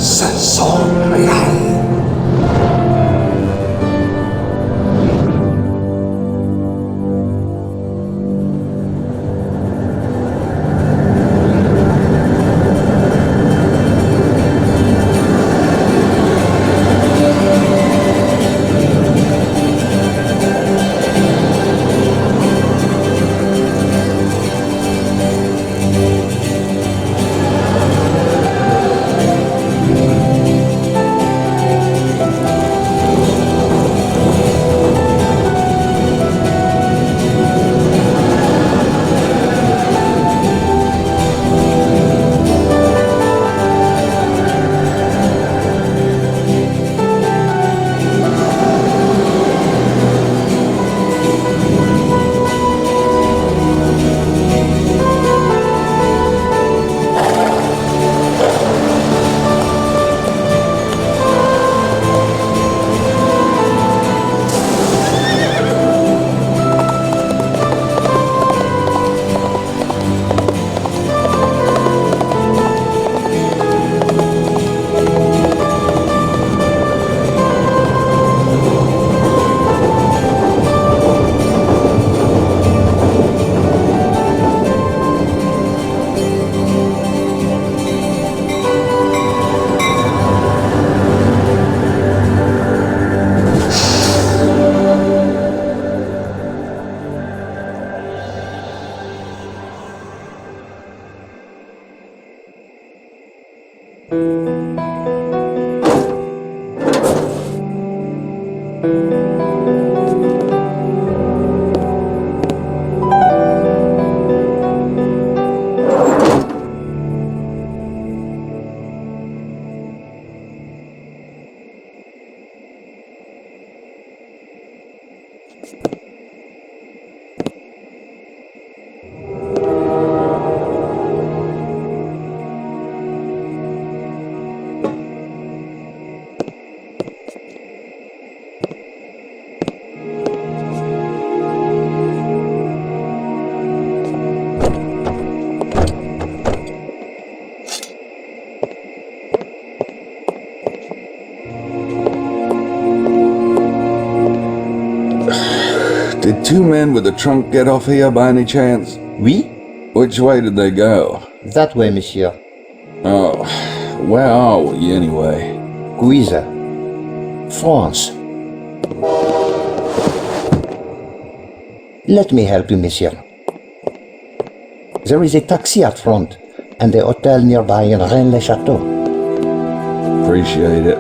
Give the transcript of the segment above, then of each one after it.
ce sont réels. Did two men with a trunk get off here by any chance? Oui? Which way did they go? That way, monsieur. Oh, where are we anyway? Guise. France. Let me help you, monsieur. There is a taxi at front, and a hotel nearby in Rennes-le-Château. Appreciate it.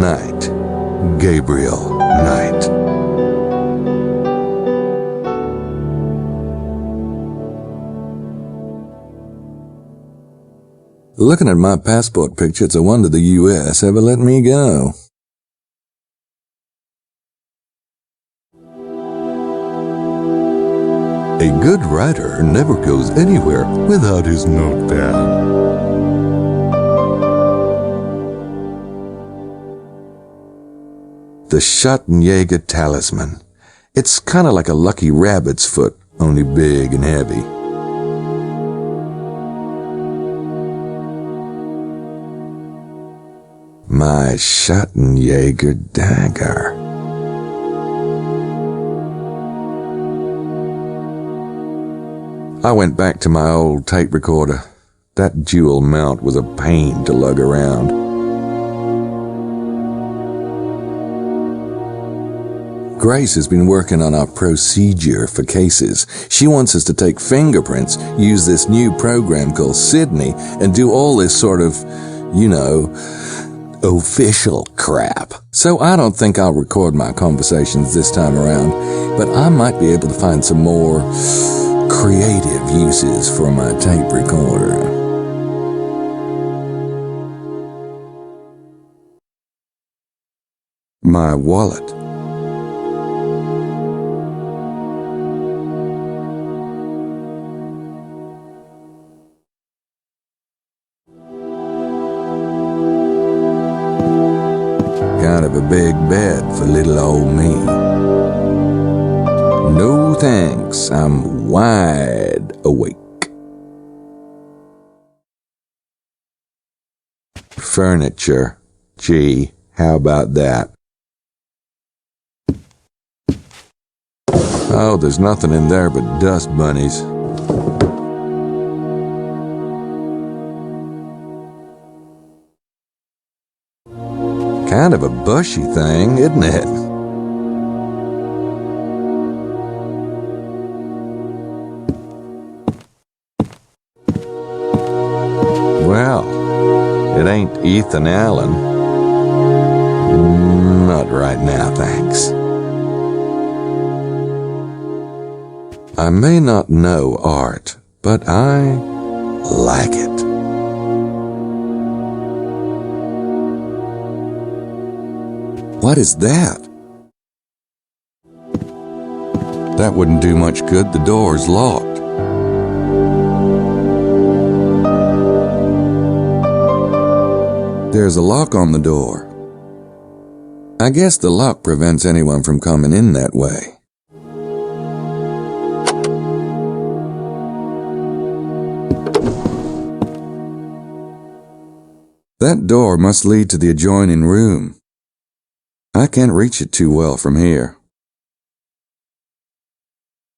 Knight. Gabriel Knight. Looking at my passport picture, it's a wonder the U.S. ever let me go. A good writer never goes anywhere without his notepad. The Schattenjäger talisman. It's kind of like a lucky rabbit's foot, only big and heavy. My Schattenjäger dagger. I went back to my old tape recorder. That jewel mount was a pain to lug around. Grace has been working on our procedure for cases. She wants us to take fingerprints, use this new program called Sydney, and do all this sort of, official crap. So I don't think I'll record my conversations this time around, but I might be able to find some more creative uses for my tape recorder. My wallet. big bed for little old me. No thanks, I'm wide awake. Furniture. Gee, how about that? Oh, there's nothing in there but dust bunnies. Kind of a bushy thing, isn't it? Well, it ain't Ethan Allen. Not right now, thanks. I may not know art, but I like it. What is that? That wouldn't do much good. The door's locked. There's a lock on the door. I guess the lock prevents anyone from coming in that way. That door must lead to the adjoining room. I can't reach it too well from here.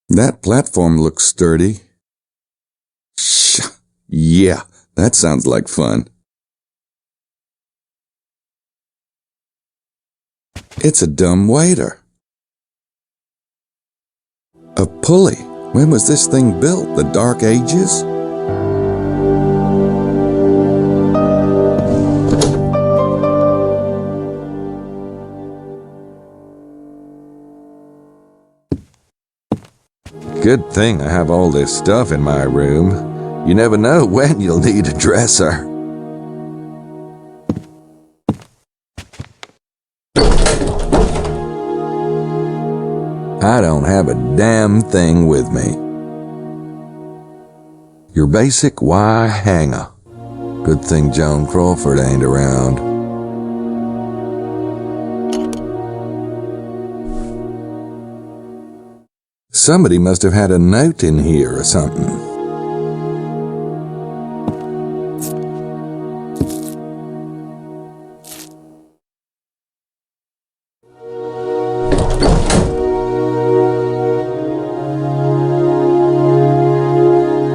That platform looks sturdy. Yeah, that sounds like fun. It's a dumb waiter. A pulley. When was this thing built? The Dark Ages? Good thing I have all this stuff in my room. You never know when you'll need a dresser. I don't have a damn thing with me. Your basic Y hanger. Good thing Joan Crawford ain't around. Somebody must have had a note in here or something.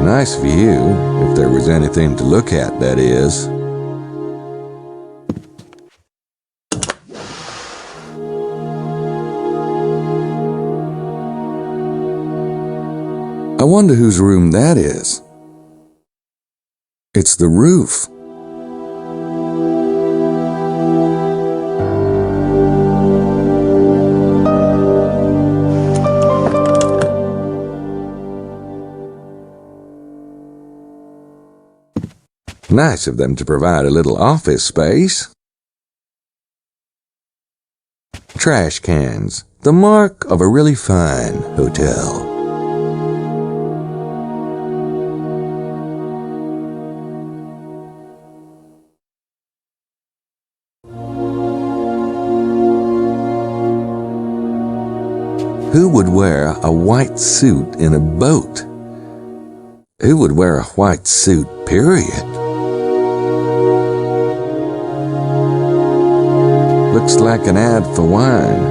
Nice view, if there was anything to look at, that is. I wonder whose room that is. It's the roof. Nice of them to provide a little office space. Trash cans, the mark of a really fine hotel. Who would wear a white suit in a boat? Who would wear a white suit, period? Looks like an ad for wine.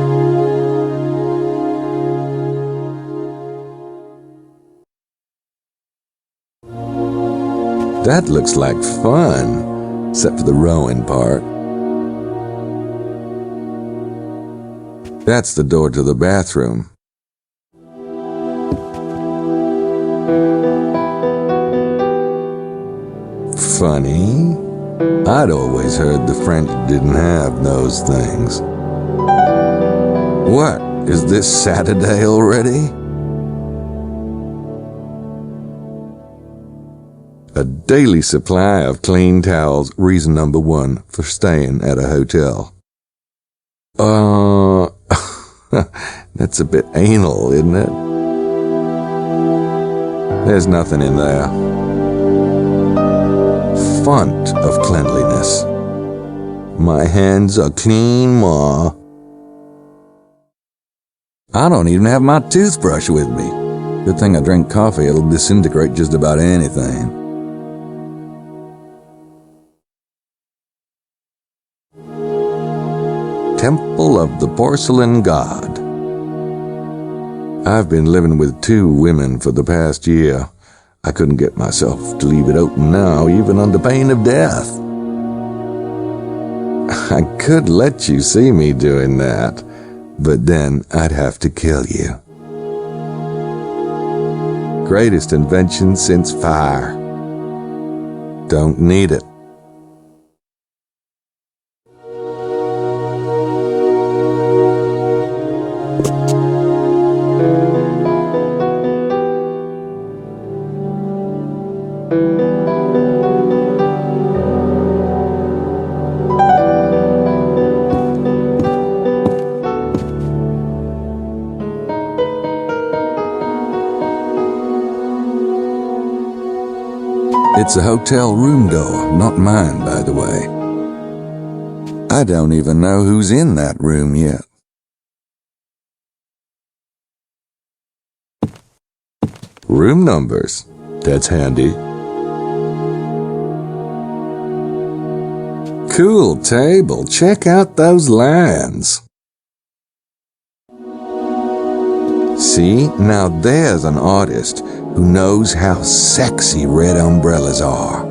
That looks like fun, except for the rowing part. That's the door to the bathroom. Funny. I'd always heard the French didn't have those things. What? Is this Saturday already? A daily supply of clean towels, reason number 1 for staying at a hotel. That's a bit anal, isn't it? There's nothing in there. Font of cleanliness. My hands are clean, ma. I don't even have my toothbrush with me. Good thing I drink coffee, it'll disintegrate just about anything. Temple of the Porcelain God. I've been living with 2 women for the past year. I couldn't get myself to leave it open now, even under pain of death. I could let you see me doing that, but then I'd have to kill you. Greatest invention since fire. Don't need it. It's a hotel room door, not mine, by the way. I don't even know who's in that room yet. Room numbers. That's handy. Cool table. Check out those lines. See, now there's an artist who knows how sexy red umbrellas are.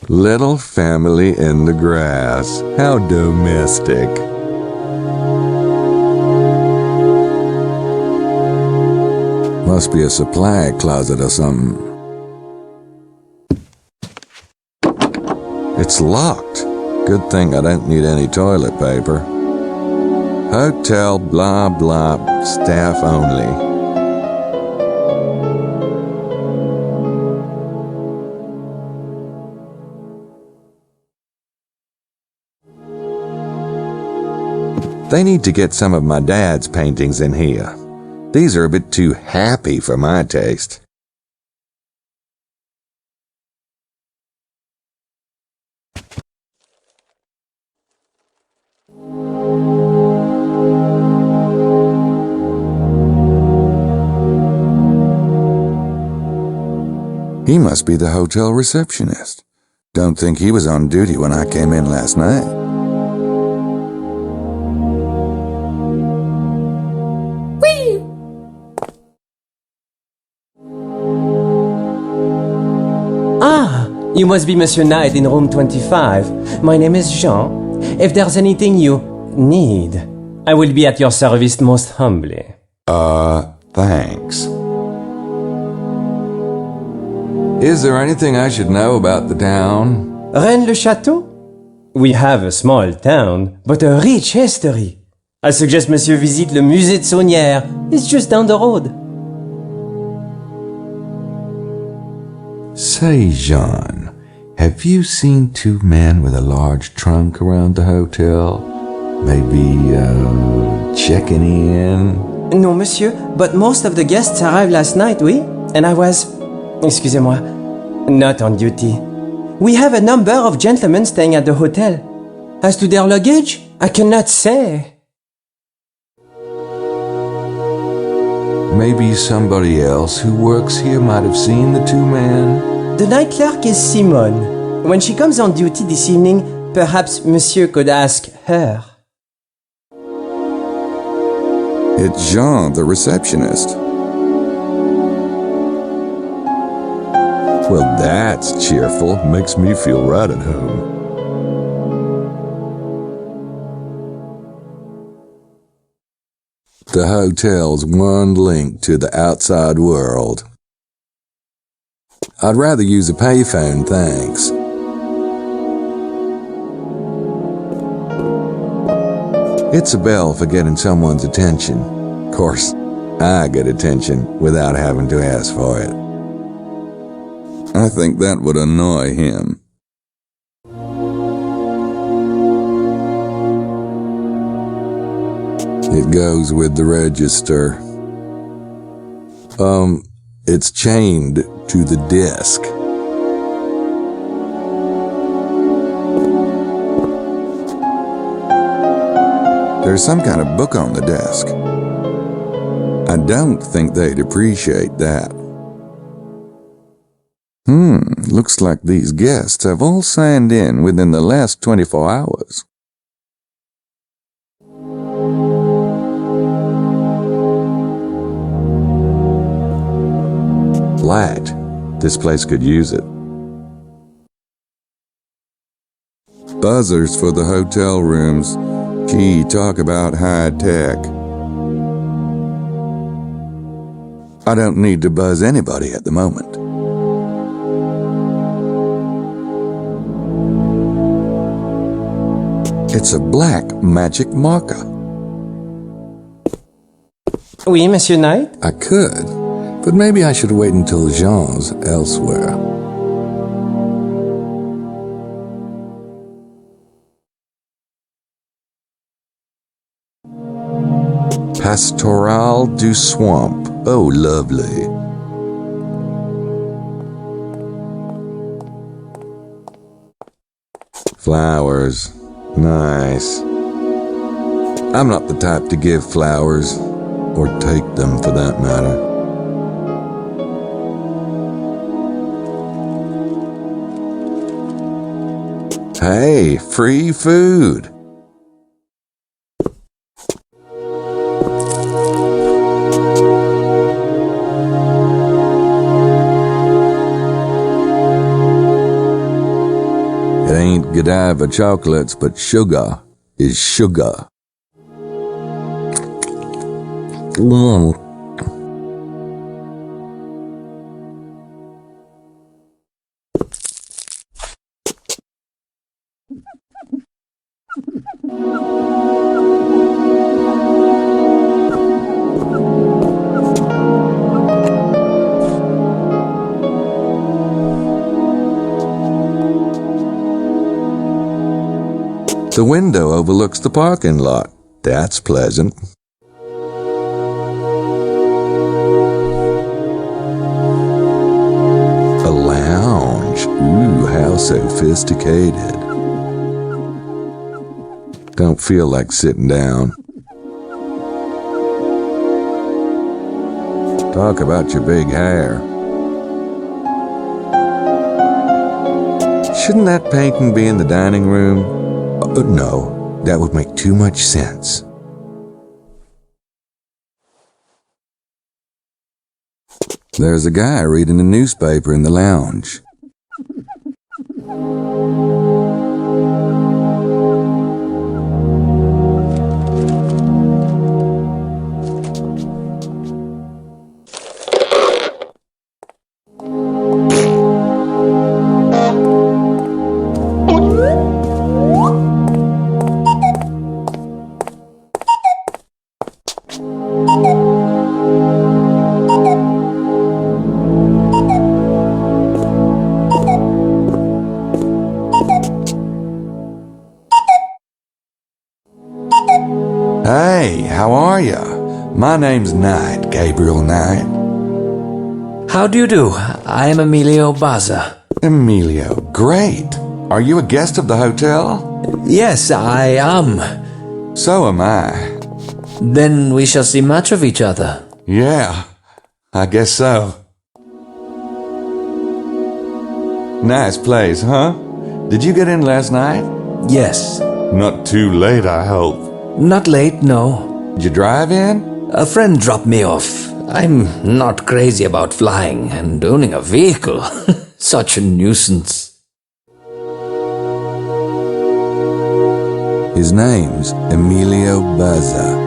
Little family in the grass. How domestic. Must be a supply closet or something. It's locked. Good thing I don't need any toilet paper. Hotel blah blah, staff only. They need to get some of my dad's paintings in here. These are a bit too happy for my taste. He must be the hotel receptionist. Don't think he was on duty when I came in last night. You must be Monsieur Knight in room 25. My name is Jean. If there's anything you need, I will be at your service most humbly. Thanks. Is there anything I should know about the town? Rennes-le-Château? We have a small town, but a rich history. I suggest Monsieur visit le musée de Sauniere. It's just down the road. Say, Jean, have you seen 2 men with a large trunk around the hotel? Maybe, checking in? No, monsieur, but most of the guests arrived last night, oui? And I was, excusez-moi, not on duty. We have a number of gentlemen staying at the hotel. As to their luggage, I cannot say. Maybe somebody else who works here might have seen the 2 men? The night clerk is Simone. When she comes on duty this evening, perhaps monsieur could ask her. It's Jean, the receptionist. Well, that's cheerful. Makes me feel right at home. The hotel's one link to the outside world. I'd rather use a payphone, thanks. It's a bell for getting someone's attention. Of course, I get attention without having to ask for it. I think that would annoy him. It goes with the register. It's chained to the desk. There's some kind of book on the desk. I don't think they'd appreciate that. Looks like these guests have all signed in within the last 24 hours. Light. This place could use it. Buzzers for the hotel rooms. Gee, talk about high tech. I don't need to buzz anybody at the moment. It's a black magic marker. Oui, Monsieur Knight? I could, but maybe I should wait until Jean's elsewhere. Pastoral du Swamp. Oh, lovely. Flowers. Nice. I'm not the type to give flowers, or take them for that matter. Hey, free food. It ain't Godiva chocolates, but sugar is sugar. The window overlooks the parking lot. That's pleasant. A lounge. Ooh, how sophisticated. Don't feel like sitting down. Talk about your big hair. Shouldn't that painting be in the dining room? No, that would make too much sense. There's a guy reading a newspaper in the lounge. Hey, how are ya? My name's Knight, Gabriel Knight. How do you do? I am Emilio Baza. Emilio, great. Are you a guest of the hotel? Yes, I am. So am I. Then we shall see much of each other. Yeah, I guess so. Nice place, huh? Did you get in last night? Yes. Not too late, I hope. Not late, no. Did you drive in? A friend dropped me off. I'm not crazy about flying and owning a vehicle. Such a nuisance. His name's Emilio Baza.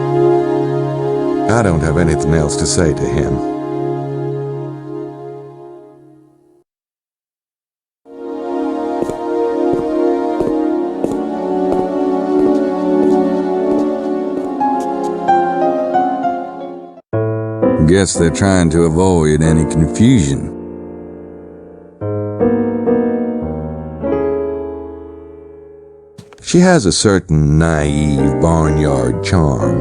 I don't have anything else to say to him. Guess they're trying to avoid any confusion. She has a certain naive barnyard charm.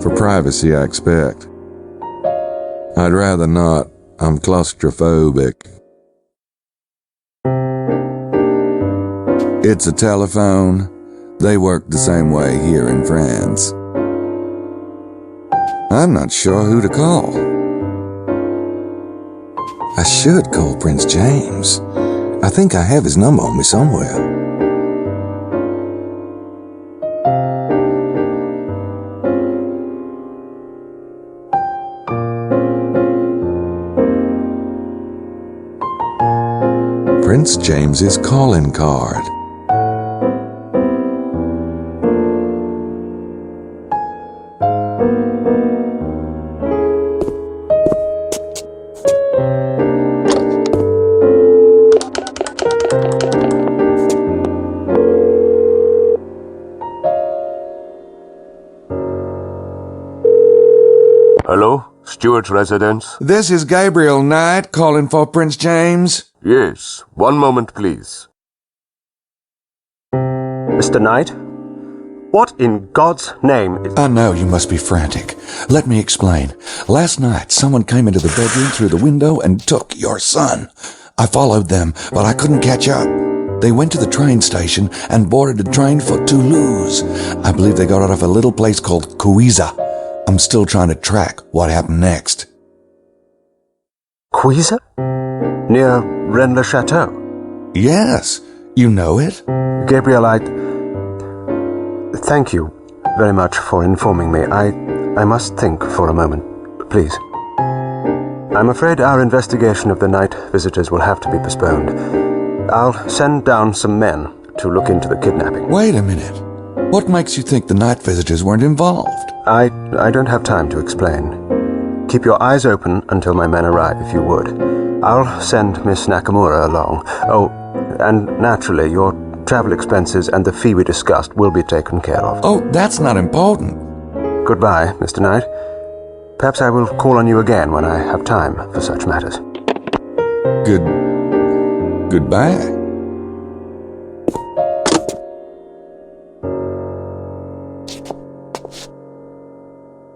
For privacy, I expect. I'd rather not. I'm claustrophobic. It's a telephone. They work the same way here in France. I'm not sure who to call. I should call Prince James. I think I have his number on me somewhere. Prince James's calling card. Hello, Stewart's residence? This is Gabriel Knight calling for Prince James. Yes, one moment, please. Mr. Knight? What in God's name is... I know you must be frantic. Let me explain. Last night, someone came into the bedroom through the window and took your son. I followed them, but I couldn't catch up. They went to the train station and boarded the train for Toulouse. I believe they got out of a little place called Cuiza. I'm still trying to track what happened next. Cuiza? Near Rennes-le-Château? Yes, you know it? Gabriel, thank you very much for informing me. I must think for a moment, please. I'm afraid our investigation of the night visitors will have to be postponed. I'll send down some men to look into the kidnapping. Wait a minute. What makes you think the night visitors weren't involved? I don't have time to explain. Keep your eyes open until my men arrive, if you would. I'll send Miss Nakamura along. Oh, and naturally, your travel expenses and the fee we discussed will be taken care of. Oh, that's not important. Goodbye, Mr. Knight. Perhaps I will call on you again when I have time for such matters. Goodbye.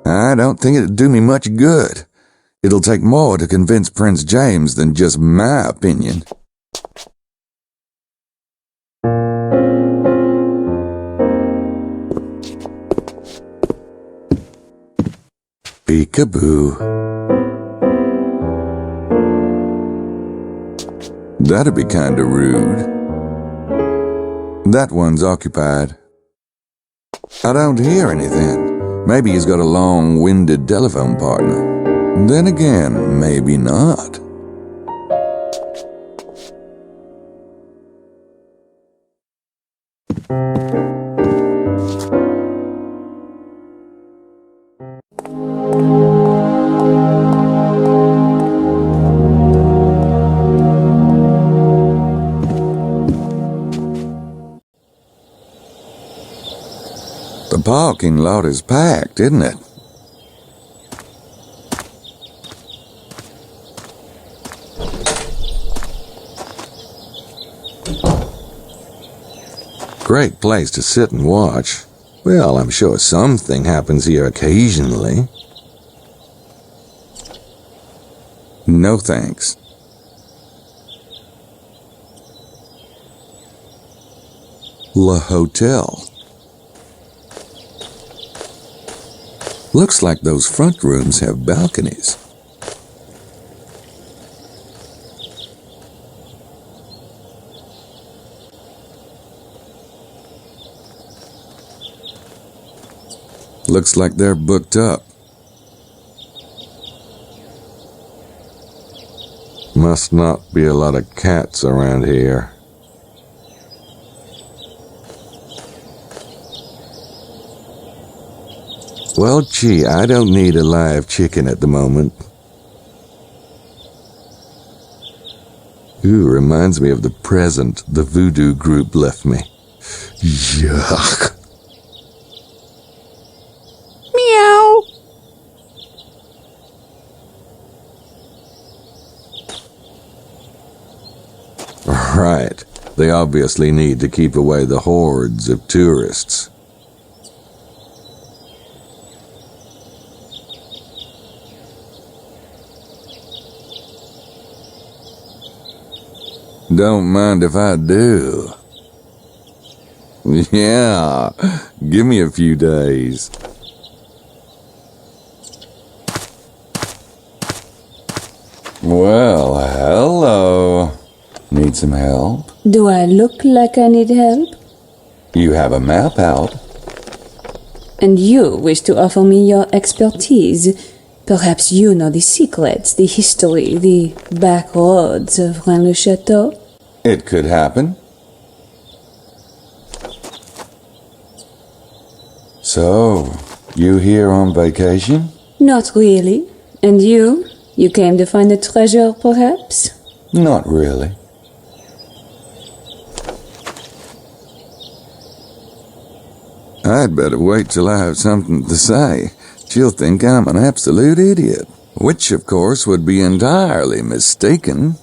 I don't think it'd do me much good. It'll take more to convince Prince James than just my opinion. Peekaboo. That'd be kinda rude. That one's occupied. I don't hear anything. Maybe he's got a long-winded telephone partner. Then again, maybe not. The parking lot is packed, isn't it? Great place to sit and watch. Well, I'm sure something happens here occasionally. No thanks. Le Hotel. Looks like those front rooms have balconies. Looks like they're booked up. Must not be a lot of cats around here. Well, gee, I don't need a live chicken at the moment. Ooh, reminds me of the present the voodoo group left me. Yuck. Meow. Right. They obviously need to keep away the hordes of tourists. Don't mind if I do. Yeah, give me a few days. Well, hello. Need some help? Do I look like I need help? You have a map out. And you wish to offer me your expertise. Perhaps you know the secrets, the history, the back roads of Rennes-le-Château? It could happen. So, you here on vacation? Not really. And you? You came to find a treasure, perhaps? Not really. I'd better wait till I have something to say. She'll think I'm an absolute idiot, which of course would be entirely mistaken.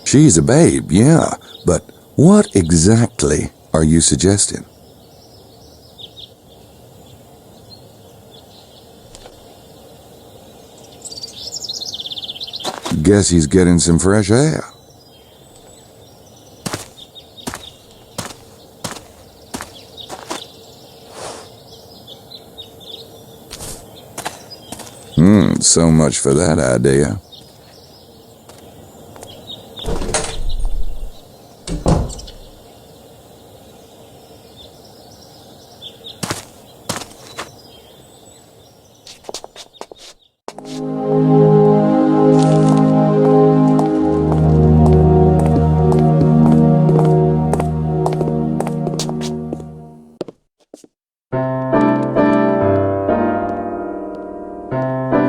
She's a babe, yeah, but what exactly are you suggesting? Guess he's getting some fresh air. So much for that idea.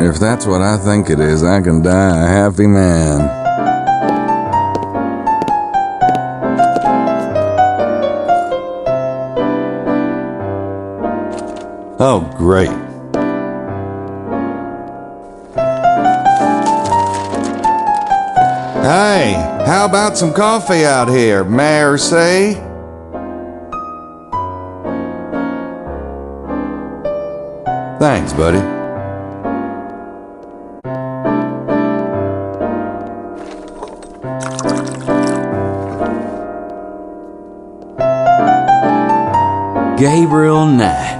If that's what I think it is, I can die a happy man. Oh, great. Hey, how about some coffee out here, Merci? Thanks, buddy. Gabriel Knight.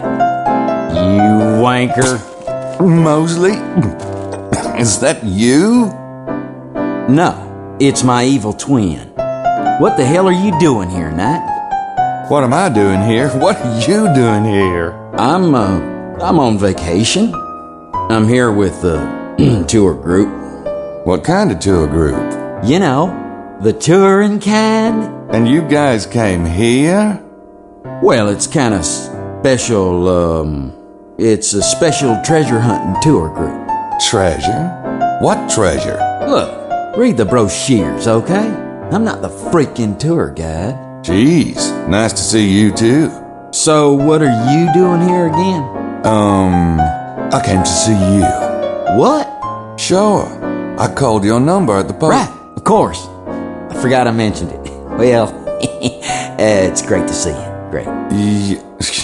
You wanker. Mosely? Is that you? No, it's my evil twin. What the hell are you doing here, Knight? What am I doing here? What are you doing here? I'm on vacation. I'm here with the tour group. What kind of tour group? You know, the touring kind. And you guys came here? Well, it's kind of special, it's a special treasure hunting tour group. Treasure? What treasure? Look, read the brochures, okay? I'm not the freaking tour guide. Jeez, nice to see you too. So, what are you doing here again? I came to see you. What? Sure. I called your number at the pub. Right, of course. I forgot I mentioned it. Well, it's great to see you. Great.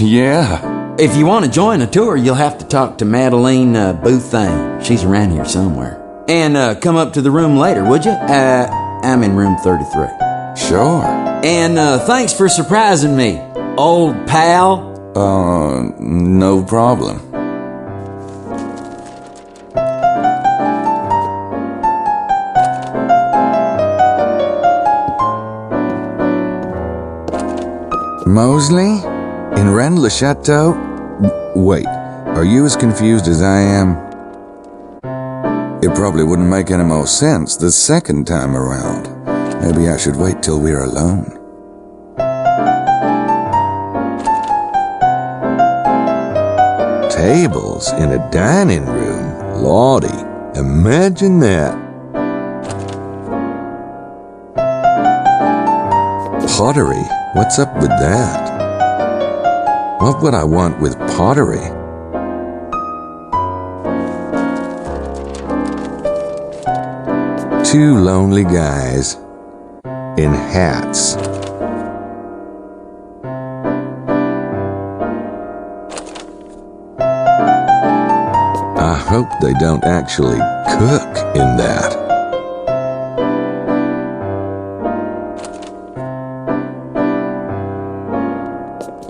Yeah. If you want to join a tour, you'll have to talk to Madeleine Buthane. She's around here somewhere. And come up to the room later, would you? I'm in room 33. Sure. And thanks for surprising me, old pal. No problem. Mosely? In Rennes-le-Château? Wait, are you as confused as I am? It probably wouldn't make any more sense the second time around. Maybe I should wait till we're alone. Tables in a dining room? Lordy, imagine that. Pottery? What's up with that? What would I want with pottery? Two lonely guys in hats. I hope they don't actually cook in that.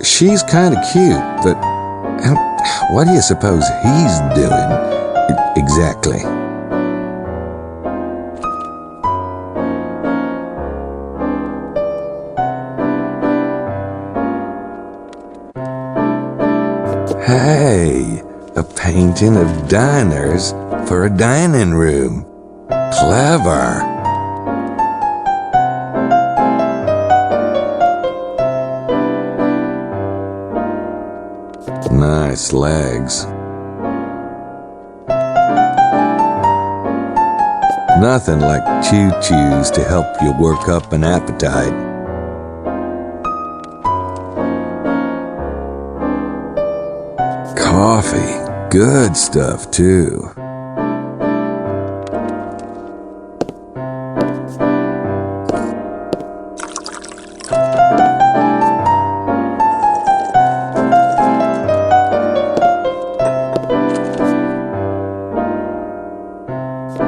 She's kind of cute, but what do you suppose he's doing exactly? Hey, a painting of diners for a dining room. Clever. Nice legs. Nothing like choo-choos to help you work up an appetite. Coffee. Good stuff, too.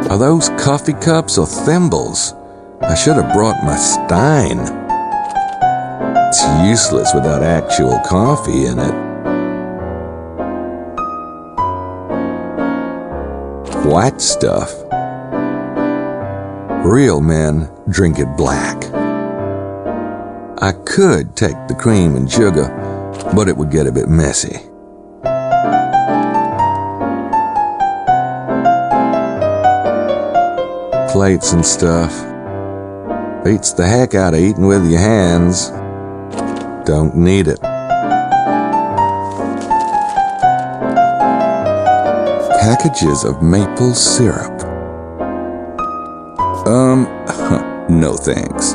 Are those coffee cups or thimbles? I should have brought my stein. It's useless without actual coffee in it. White stuff. Real men drink it black. I could take the cream and sugar, but it would get a bit messy. Plates and stuff. Beats the heck out of eating with your hands. Don't need it. Packages of maple syrup. No thanks.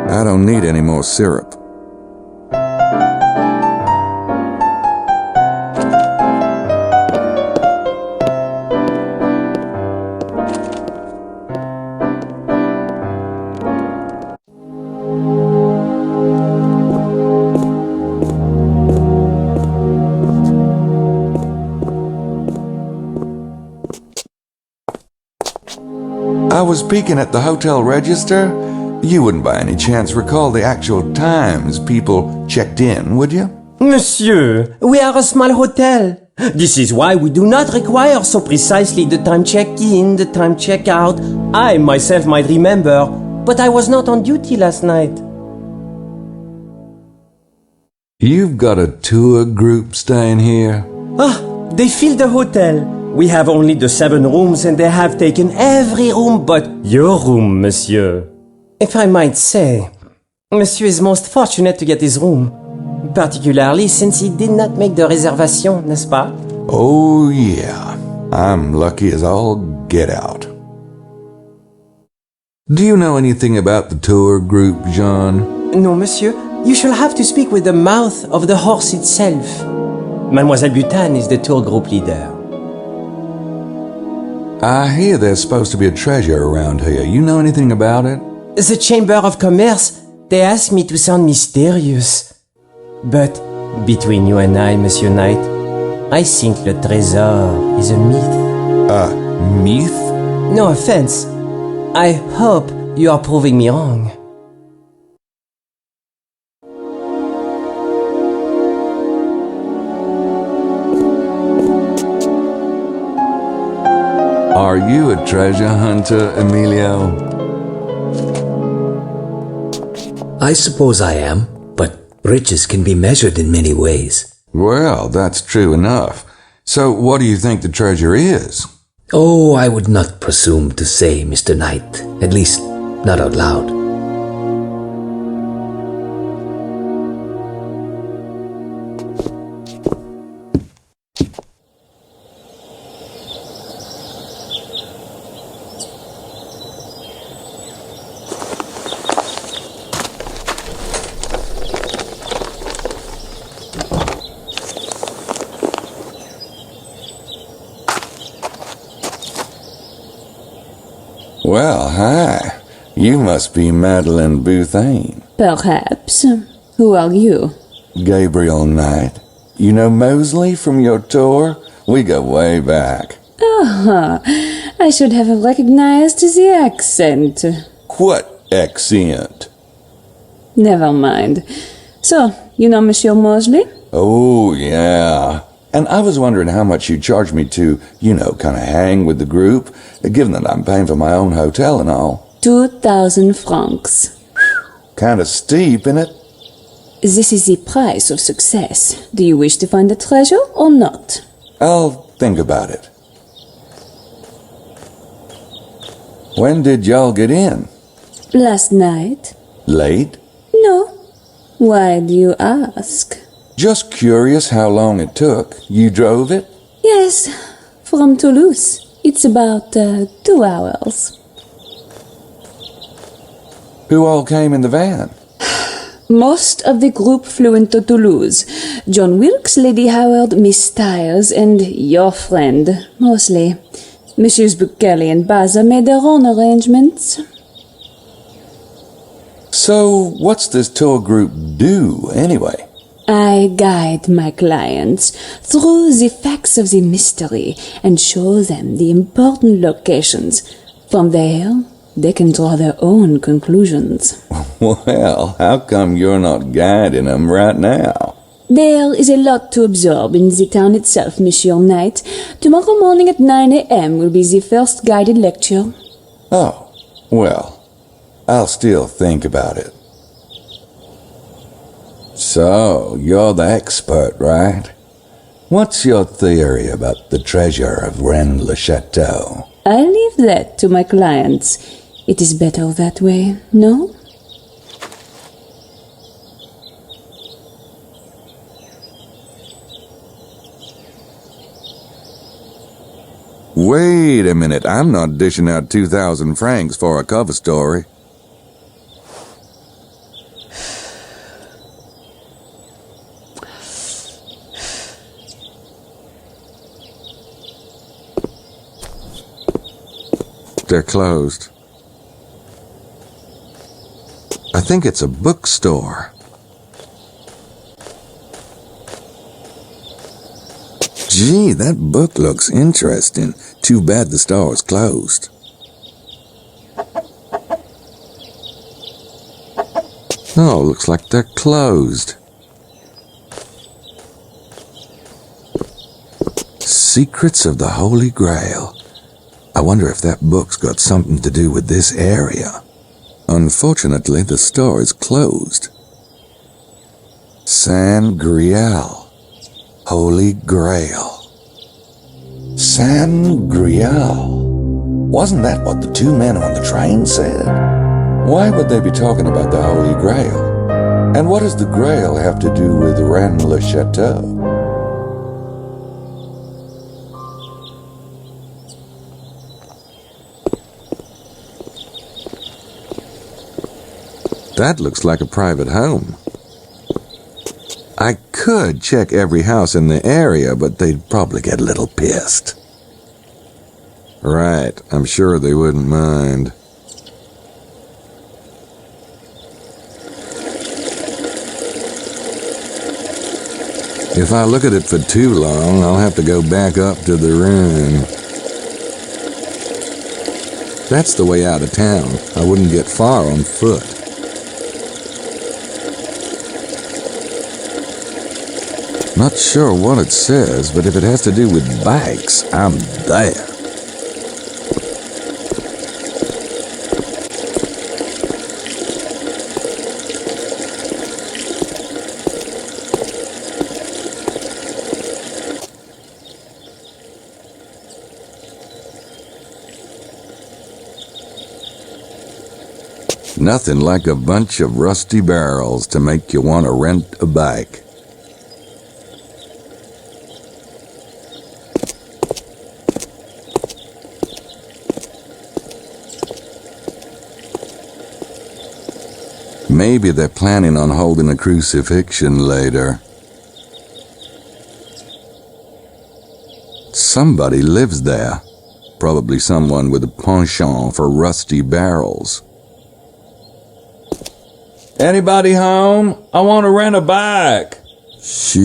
I don't need any more syrup. I was peeking at the hotel register. You wouldn't by any chance recall the actual times people checked in, would you? Monsieur, we are a small hotel. This is why we do not require so precisely the time check-in, the time check-out. I myself might remember, but I was not on duty last night. You've got a tour group staying here? They fill the hotel. We have only the 7 rooms and they have taken every room but your room, monsieur. If I might say, monsieur is most fortunate to get his room. Particularly since he did not make the reservation, n'est-ce pas? Oh yeah, I'm lucky as all get out. Do you know anything about the tour group, Jean? No, monsieur. You shall have to speak with the mouth of the horse itself. Mademoiselle Buthane is the tour group leader. I hear there's supposed to be a treasure around here. You know anything about it? The Chamber of Commerce, they asked me to sound mysterious. But between you and I, Monsieur Knight, I think le trésor is a myth. A myth? No offense. I hope you are proving me wrong. Are you a treasure hunter, Emilio? I suppose I am, but riches can be measured in many ways. Well, that's true enough. So what do you think the treasure is? Oh, I would not presume to say, Mr. Knight. At least, not out loud. Well, hi. You must be Madeleine Buthane. Perhaps. Who are you? Gabriel Knight. You know Mosely from your tour? We go way back. Ah, I should have recognized the accent. What accent? Never mind. So, you know Monsieur Mosely? Oh, yeah. And I was wondering how much you'd charge me to, kind of hang with the group, given that I'm paying for my own hotel and all. 2,000 francs. Kind of steep, innit? This is the price of success. Do you wish to find the treasure or not? I'll think about it. When did y'all get in? Last night. Late? No. Why do you ask? Just curious how long it took. You drove it? Yes, from Toulouse. It's about 2 hours. Who all came in the van? Most of the group flew into Toulouse. John Wilkes, Lady Howard, Miss Stiles, and your friend, Mosely. Messieurs Kelly and Baza made their own arrangements. So, what's this tour group do, anyway? I guide my clients through the facts of the mystery and show them the important locations. From there, they can draw their own conclusions. Well, how come you're not guiding them right now? There is a lot to absorb in the town itself, Monsieur Knight. Tomorrow morning at 9 a.m. will be the first guided lecture. Oh, well, I'll still think about it. So, you're the expert, right? What's your theory about the treasure of Rennes-le-Château? I leave that to my clients. It is better that way, no? Wait a minute, I'm not dishing out 2,000 francs for a cover story. They're closed. I think it's a bookstore. Gee, that book looks interesting. Too bad the store is closed. Oh, looks like they're closed. Secrets of the Holy Grail. I wonder if that book's got something to do with this area. Unfortunately, the store is closed. San Grial. Holy Grail. San Grial. Wasn't that what the two men on the train said? Why would they be talking about the Holy Grail? And what does the Grail have to do with Rennes-le-Château? That looks like a private home. I could check every house in the area, but they'd probably get a little pissed. Right, I'm sure they wouldn't mind. If I look at it for too long, I'll have to go back up to the room. That's the way out of town. I wouldn't get far on foot. Not sure what it says, but if it has to do with bikes, I'm there. Nothing like a bunch of rusty barrels to make you want to rent a bike. Maybe they're planning on holding a crucifixion later. Somebody lives there. probably someone with a penchant for rusty barrels. Anybody home? I want to rent a bike. Shit.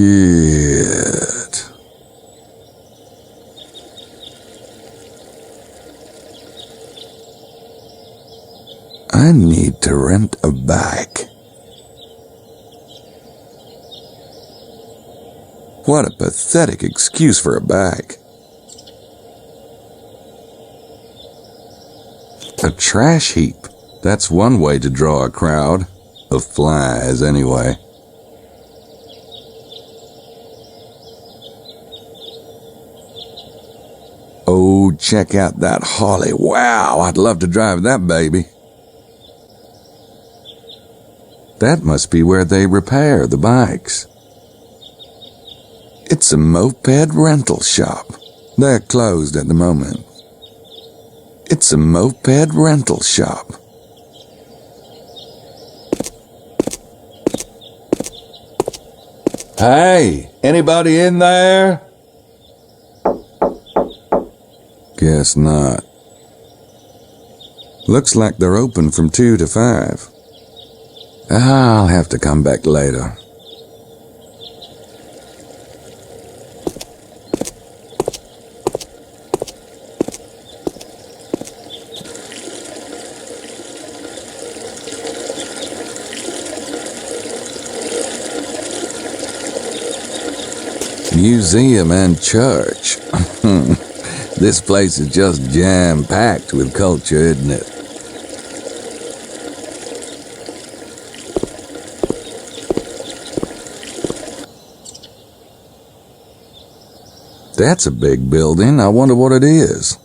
I need to rent a bike. What a pathetic excuse for a bike. A trash heap. That's one way to draw a crowd. Of flies, anyway. Oh, check out that Holly. Wow, I'd love to drive that baby. That must be where they repair the bikes. It's a moped rental shop. They're closed at the moment. It's a moped rental shop. Hey, anybody in there? Guess not. Looks like they're open from 2 to 5. I'll have to come back later. Museum and church. This place is just jam-packed with culture, isn't it? That's a big building. I wonder what it is.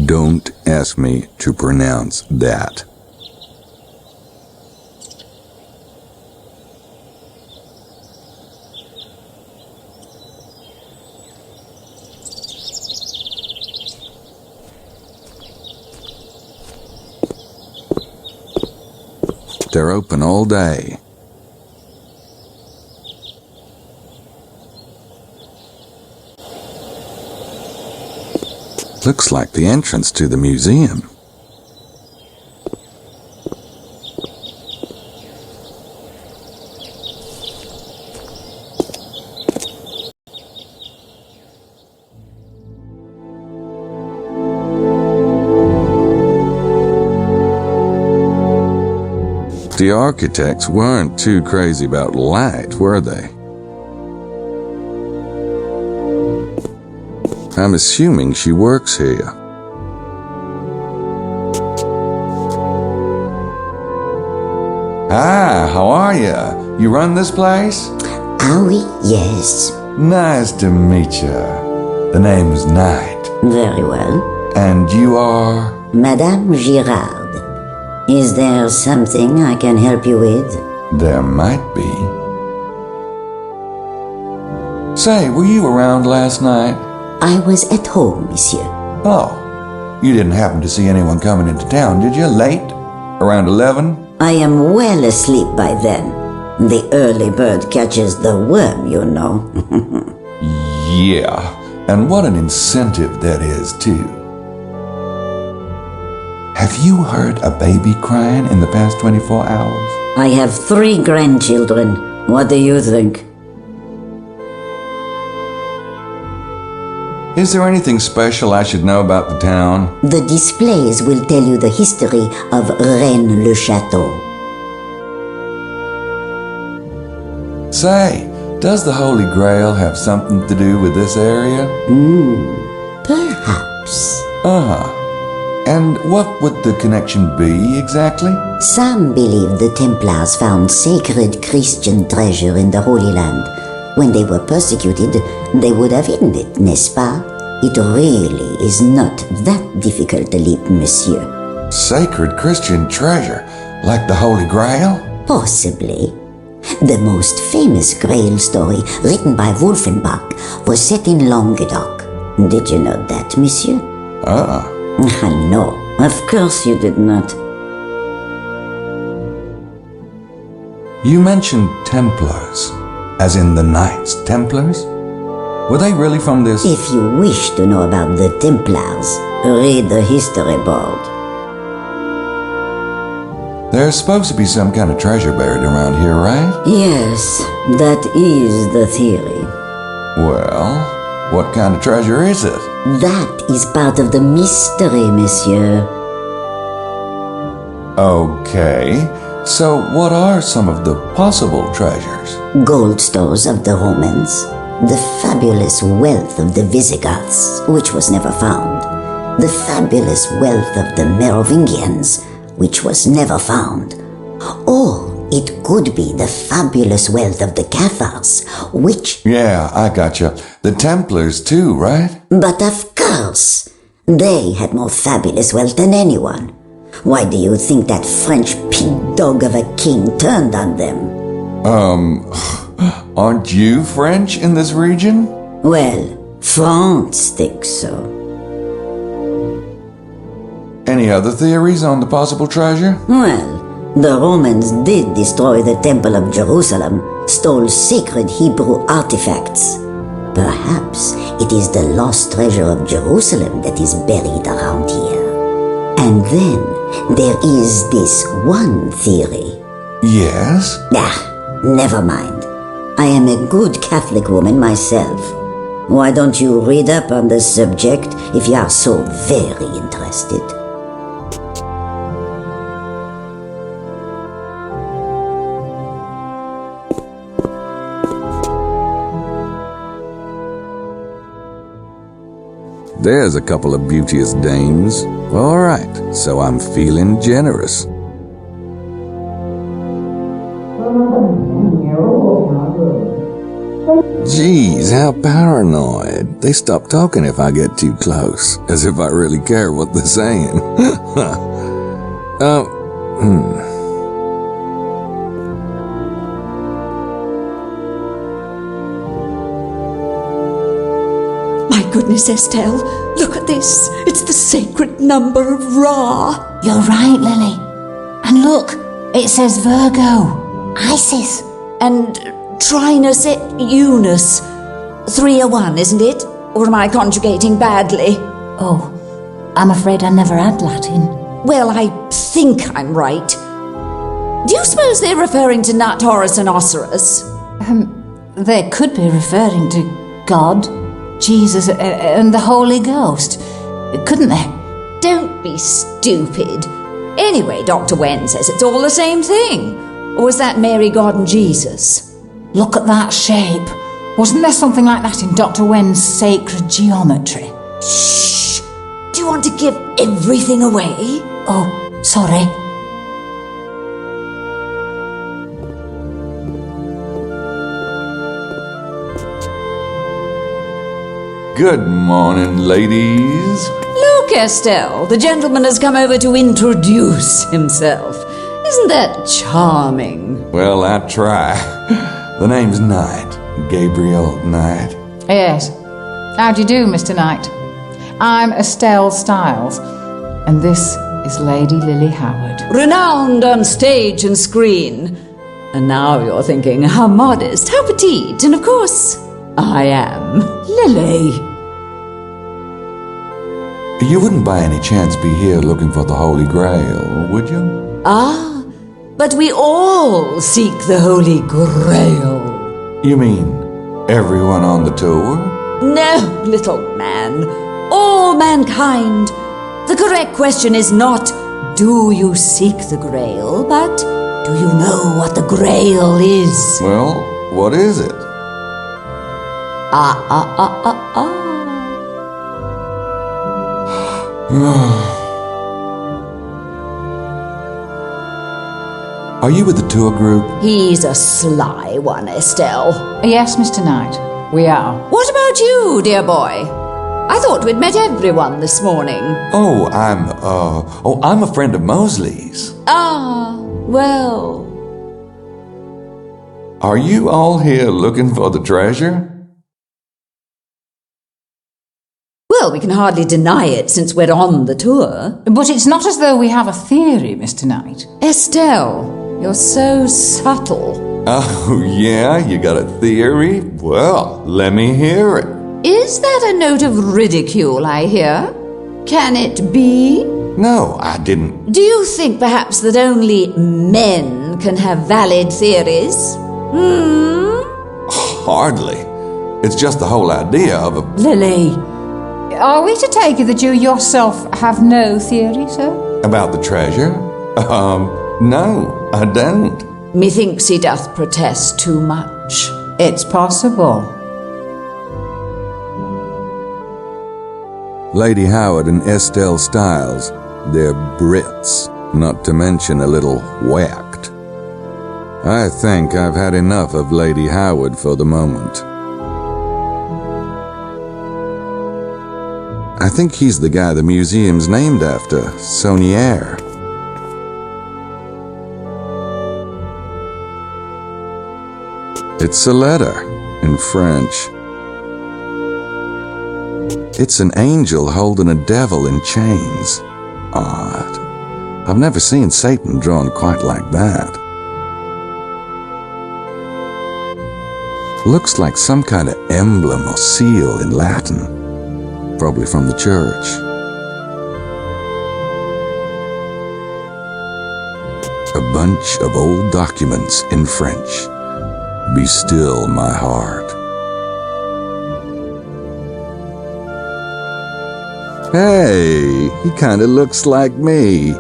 Don't ask me to pronounce that. They're open all day. Looks like the entrance to the museum. The architects weren't too crazy about light, were they? I'm assuming she works here. Hi, how are ya? You run this place? Ah oui, yes. Nice to meet ya. The name's Knight. Very well. And you are? Madame Girard. Is there something I can help you with? There might be. Say, were you around last night? I was at home, monsieur. Oh, you didn't happen to see anyone coming into town, did you? Late? Around 11? I am well asleep by then. The early bird catches the worm, you know. Yeah, and what an incentive that is, too. Have you heard a baby crying in the past 24 hours? I have 3 grandchildren. What do you think? Is there anything special I should know about the town? The displays will tell you the history of Rennes-le-Château. Say, does the Holy Grail have something to do with this area? Perhaps. Uh-huh. And what would the connection be, exactly? Some believe the Templars found sacred Christian treasure in the Holy Land. When they were persecuted, they would have hidden it, n'est-ce pas? It really is not that difficult a leap, monsieur. Sacred Christian treasure, like the Holy Grail? Possibly. The most famous Grail story, written by Wolfenbach, was set in Languedoc. Did you know that, monsieur? Uh-uh. I know. Of course you did not. You mentioned Templars, as in the Knights Templars? Were they really from this? If you wish to know about the Templars, read the history board. There's supposed to be some kind of treasure buried around here, right? Yes, that is the theory. Well, what kind of treasure is it? That is part of the mystery, monsieur. Okay, so what are some of the possible treasures? Gold stores of the Romans, the fabulous wealth of the Visigoths, which was never found, the fabulous wealth of the Merovingians, which was never found, or it could be the fabulous wealth of the Cathars, which... Yeah, I gotcha. The Templars too, right? But of course, they had more fabulous wealth than anyone. Why do you think that French pig dog of a king turned on them? Aren't you French in this region? Well, France thinks so. Any other theories on the possible treasure? Well, the Romans did destroy the Temple of Jerusalem, stole sacred Hebrew artifacts. Perhaps it is the lost treasure of Jerusalem that is buried around here. And then there is this one theory. Yes? Never mind. I am a good Catholic woman myself. Why don't you read up on the subject if you are so very interested? There's a couple of beauteous dames. All right, so I'm feeling generous. Geez, how paranoid. They stop talking if I get too close, as if I really care what they're saying. My goodness, Estelle, look at this. It's the sacred number of Ra. You're right, Lily. And look, it says Virgo, Isis, And Trinus et Unus. 301, isn't it? Or am I conjugating badly? Oh, I'm afraid I never had Latin. Well, I think I'm right. Do you suppose they're referring to Nut, Horus, and Osiris? They could be referring to God, Jesus, and the Holy Ghost, couldn't they? Don't be stupid. Anyway, Dr. Wen says it's all the same thing. Or was that Mary, God, and Jesus? Look at that shape. Wasn't there something like that in Dr. Wen's sacred geometry? Shh! Do you want to give everything away? Oh, sorry. Good morning, ladies. Look, Estelle, the gentleman has come over to introduce himself. Isn't that charming? Well, I try. The name's Knight. Gabriel Knight. Yes. How do you do, Mr. Knight? I'm Estelle Stiles, and this is Lady Lily Howard. Renowned on stage and screen. And now you're thinking, how modest, how petite, and of course, I am Lily. You wouldn't by any chance be here looking for the Holy Grail, would you? Ah, but we all seek the Holy Grail. You mean everyone on the tour? No, little man. All mankind. The correct question is not, do you seek the Grail, but do you know what the Grail is? Well, what is it? Are you with the tour group? He's a sly one, Estelle. Yes, Mr. Knight, we are. What about you, dear boy? I thought we'd met everyone this morning. Oh, I'm a friend of Mosely's. Ah, well. Are you all here looking for the treasure? Well, we can hardly deny it since we're on the tour. But it's not as though we have a theory, Mr. Knight. Estelle, You're so subtle. Oh, yeah? You got a theory? Well, let me hear it. Is that a note of ridicule I hear? Can it be? No, I didn't. Do you think perhaps that only men can have valid theories? Hardly. It's just the whole idea of a... Lily. Are we to take it that you yourself have no theory, sir? About the treasure? No, I don't. Methinks he doth protest too much. It's possible. Lady Howard and Estelle Stiles, they're Brits, not to mention a little whacked. I think I've had enough of Lady Howard for the moment. I think he's the guy the museum's named after, Sauniere. It's a letter, in French. It's an angel holding a devil in chains. Odd. I've never seen Satan drawn quite like that. Looks like some kind of emblem or seal in Latin. Probably from the church. A bunch of old documents in French. Be still, my heart. Hey, he kinda looks like me.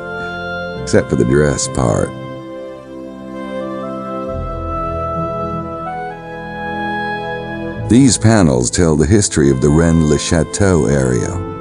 Except for the dress part. These panels tell the history of the Rennes-le-Château area.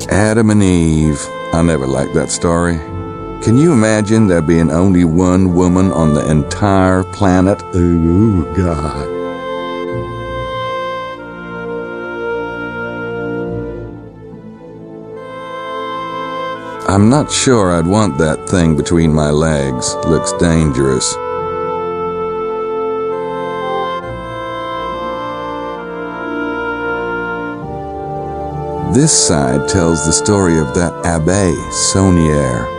Adam and Eve. I never liked that story. Can you imagine there being only one woman on the entire planet? Oh, God. I'm not sure I'd want that thing between my legs. Looks dangerous. This side tells the story of that Abbé Sauniere.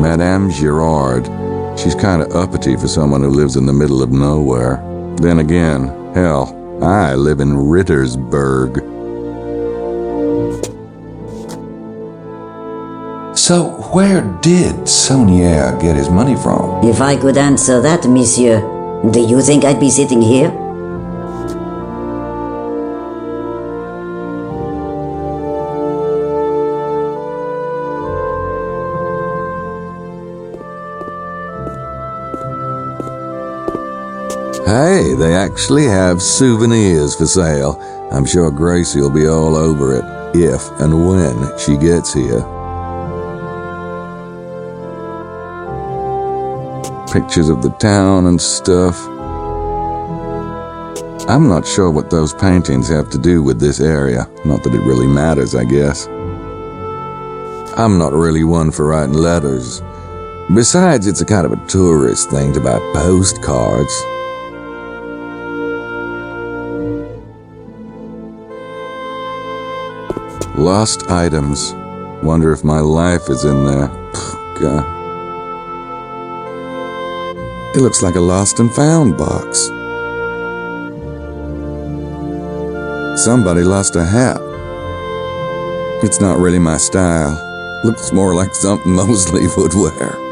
Madame Girard. She's kind of uppity for someone who lives in the middle of nowhere. Then again, hell, I live in Rittersburg. So where did Sauniere get his money from? If I could answer that, monsieur, do you think I'd be sitting here? Hey, they actually have souvenirs for sale. I'm sure Gracie will be all over it, if and when she gets here. Pictures of the town and stuff. I'm not sure what those paintings have to do with this area. Not that it really matters, I guess. I'm not really one for writing letters. Besides, it's a kind of a tourist thing to buy postcards. Lost items. Wonder if my life is in there. God. It looks like a lost and found box. Somebody lost a hat. It's not really my style. Looks more like something Mosely would wear.